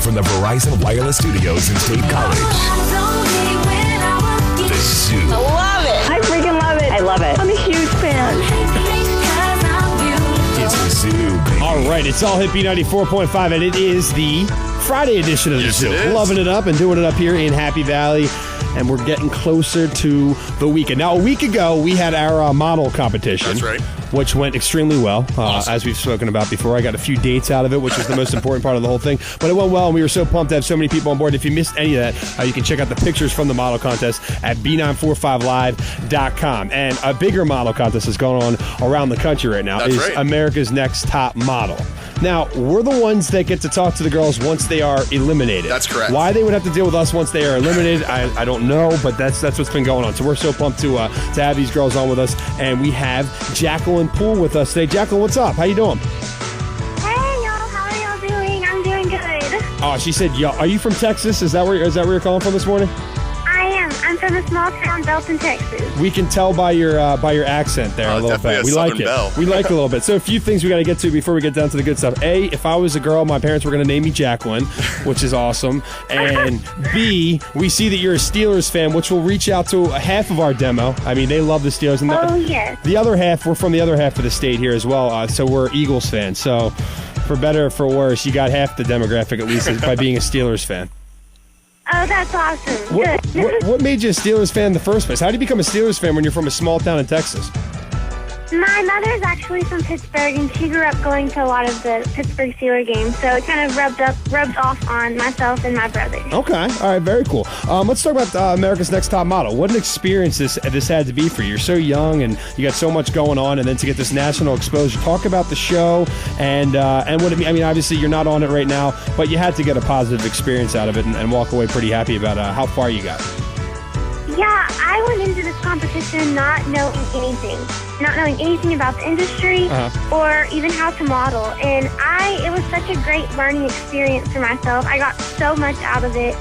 Live from the Verizon Wireless Studios in State College. The Zoo. I love it. I freaking love it. I love it. I'm a huge fan. It's the Zoo, baby. All right, it's all hit B94.5, and it is the Friday edition of the Zoo. Loving it up and doing it up here in Happy Valley, and we're getting closer to the weekend. Now, a week ago, we had our model competition. That's right. Which went extremely well, Awesome. as we've spoken about before. I got a few dates out of it, which was the most important part of the whole thing. But it went well, and we were so pumped to have so many people on board. If you missed any of that, you can check out the pictures from the model contest at B945live.com. And a bigger model contest is going on around the country right now. That's is right. America's Next Top Model. Now, we're the ones that get to talk to the girls once they are eliminated. That's correct. Why they would have to deal with us once they are eliminated, I don't know, but that's what's been going on. So we're so pumped to have these girls on with us, and we have Jaclyn Poole with us today. Jaclyn, what's up? How you doing? Hey, y'all. How are y'all doing? I'm doing good. Oh, she said, "Yo, are you from Texas? Is that where you're calling from this morning?" I am. I'm from a small town, Belton, Texas. We can tell by your accent there a little definitely bit. a We like Southern it. belle. We like it a little bit. So a few things we got to get to before we get down to the good stuff. A, if I was a girl, my parents were going to name me Jaclyn, which is awesome. And B, we see that you're a Steelers fan, which will reach out to half of our demo. I mean, they love the Steelers. And Oh, yes. the other half, we're from the other half of the state here as well. So we're Eagles fans. So for better or for worse, you got half the demographic at least by being a Steelers fan. Oh, that's awesome. What, Good. what made you a Steelers fan in the first place? How do you become a Steelers fan when you're from a small town in Texas? My mother's actually from Pittsburgh, and she grew up going to a lot of the Pittsburgh Steelers games, so it kind of rubbed off on myself and my brother. Okay. All right. Very cool. Let's talk about America's Next Top Model. What an experience this had to be for you. You're so young and you got so much going on, and then to get this national exposure. Talk about the show and what it means. I mean, obviously you're not on it right now, but you had to get a positive experience out of it and walk away pretty happy about how far you got. Yeah, I went into this competition not knowing anything about the industry or even how to model. And it was such a great learning experience for myself. I got so much out of it.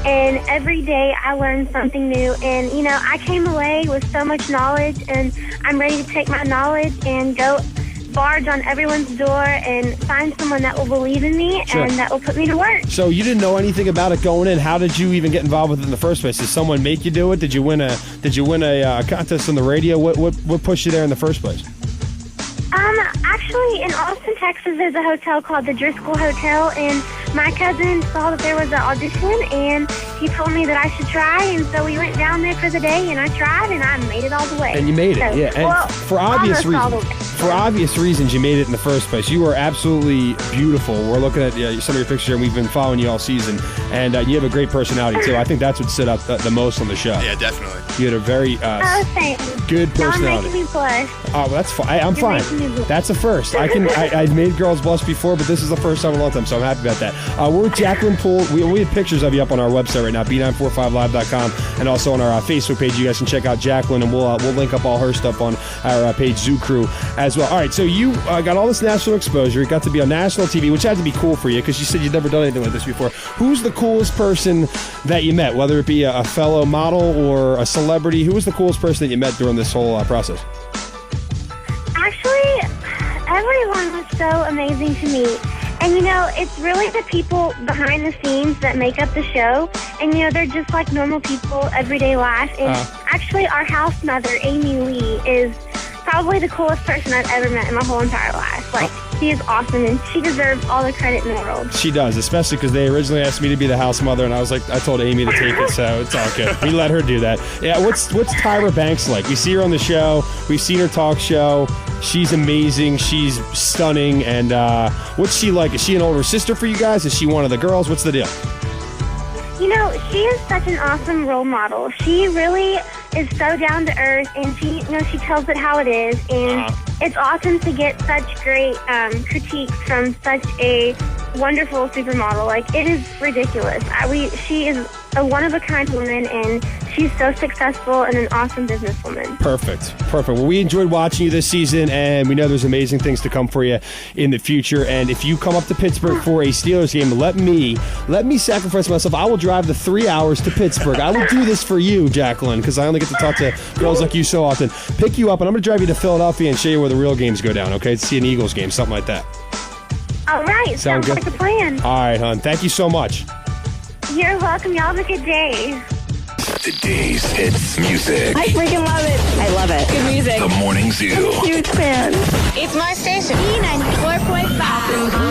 And every day I learned something new. And, I came away with so much knowledge, and I'm ready to take my knowledge and go barge on everyone's door and find someone that will believe in me and that will put me to work. So you didn't know anything about it going in. How did you even get involved with it in the first place? Did someone make you do it? Did you win a contest on the radio? What pushed you there in the first place? Actually, in Austin, Texas, there's a hotel called the Driscoll Hotel, and my cousin saw that there was an audition, and he told me that I should try, and so we went down there for the day, and I tried, and I made it all the way. And you made it, So, yeah. And well, for obvious reasons, you made it in the first place. You were absolutely beautiful. We're looking at some of your pictures here, and we've been following you all season, and you have a great personality too. I think that's what stood out the most on the show. Yeah, definitely. You had a very thanks. good personality. Now I'm making me blush. Oh, that's fine. I'm fine. making me blush. That's a first. I've made girls blush before, but this is the first time in a long time, so I'm happy about that. We're with Jaclyn Poole. We have pictures of you up on our website right now, B945live.com, and also on our Facebook page. You guys can check out Jaclyn, and we'll link up all her stuff on our page, Zoo Crew, as well. All right, so you got all this national exposure. You got to be on national TV, which had to be cool for you because you said you'd never done anything like this before. Who's the coolest person that you met, whether it be a fellow model or a celebrity? Who was the coolest person that you met during this whole process? Actually, everyone was so amazing to me. And, it's really the people behind the scenes that make up the show. And, they're just like normal people, everyday life. And actually, our house mother, Amy Lee, is probably the coolest person I've ever met in my whole entire life. Like, she is awesome, and she deserves all the credit in the world. She does, especially because they originally asked me to be the house mother, and I told Amy to take it, so it's all good. We let her do that. Yeah, what's Tyra Banks like? We see her on the show. We've seen her talk show. She's amazing. She's stunning. And what's she like? Is she an older sister for you guys? Is she one of the girls? What's the deal? She is such an awesome role model. She really is so down to earth, and she tells it how it is. And it's awesome to get such great critiques from such a wonderful supermodel. Like, it is ridiculous. She is a one-of-a-kind woman, and she's so successful and an awesome businesswoman. Perfect. Well, we enjoyed watching you this season, and we know there's amazing things to come for you in the future. And if you come up to Pittsburgh for a Steelers game, let me sacrifice myself. I will drive the 3 hours to Pittsburgh. I will do this for you, Jaclyn, because I only get to talk to girls like you so often. Pick you up, and I'm going to drive you to Philadelphia and show you where the real games go down, okay? To see an Eagles game, something like that. All right. Sound good? Like a plan. All right, hon. Thank you so much. You're welcome. Y'all have a good day. Today's hits music. I freaking love it. I love it. Good music. The Morning Zoo. Huge fan. It's my station. B94.5.